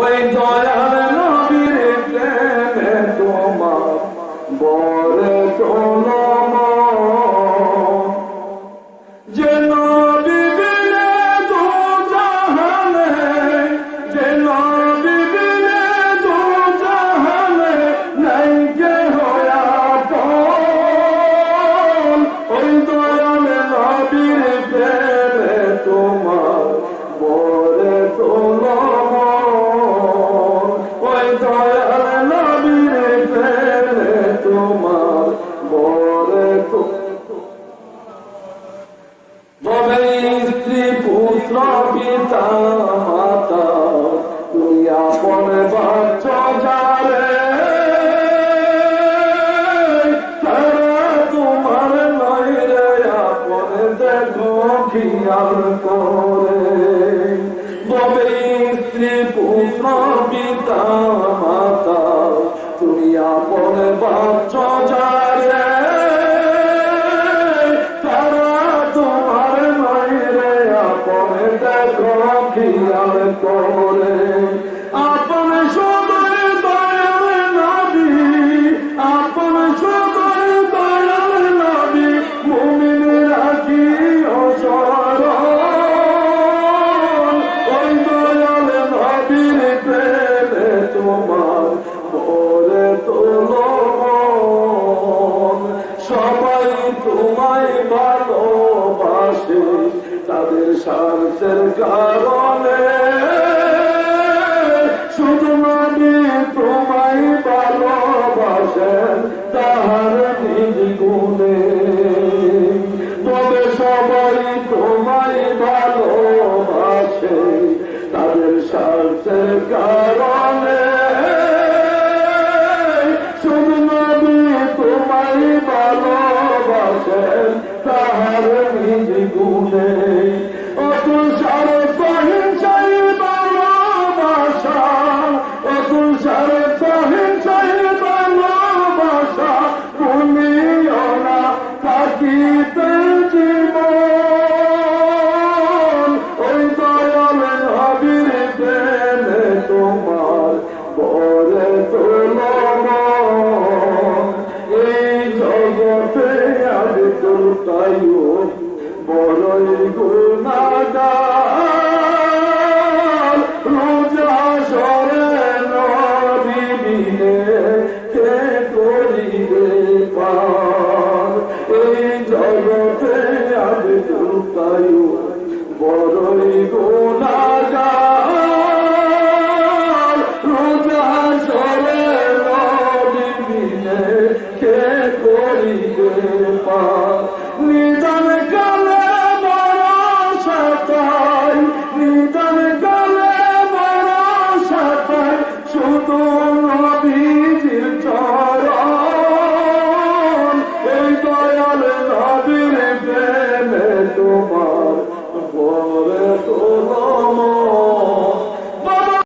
ওই দয়াল নবীর প্রেমে তোমার বরে তোলম যে নবী বিনে দু জাহানে, যে নবী বিনে দু জাহানে নাই কে হয়া পন। ওই দয়াল নবীর প্রেমে তোমার বরে তোলম, ওই দয়াল নবীর প্রেমে তোমার বরে তবে স্ত্রী পুত্র পিতা মাতা তুই আপন বাচ্চা যারে, তারা তোমার নয় রে আপন দেখো খেয়াল করে। তবে স্ত্রী পুত্র পিতা মাতা তুই আপন বাচ্চা যারে, দেখো খেয়াল করে। আপন সদয় দয়াল নবী, আপন সদয় দয়াল নবী মুমিন রাখি অসরণ। ওই দয়াল নবীর প্রেমে তোমার বরে তোলম, সবাই তোমায় ভালোবাসে তাদের স্বার্থের কারণে, শুধু নবী তোমায় ভালোবাসেন তাহার নিজ গুণে। তবে সবাই তোমায় ভালোবাসে তাদের স্বার্থের কারণে, শুধু নবী তোমায় ভালোবাসেন তাহার নিজ গুণে। অতুল সারে সহিংসাই ভালোবাসা, অতুল সারে সহিংসাই ভালোবাসা ভুলিও না থাকিতে জীবন। ওই দয়াল নবীর প্রেমে তোমার বরে তোলম, এই জগতে আব্দুল কাইয়ুম বড়ই গুনাহগার, রোজা সরে নবী বিনে কে করিবে পার। এই জগতে আব্দুল কাইয়ুম বড়ই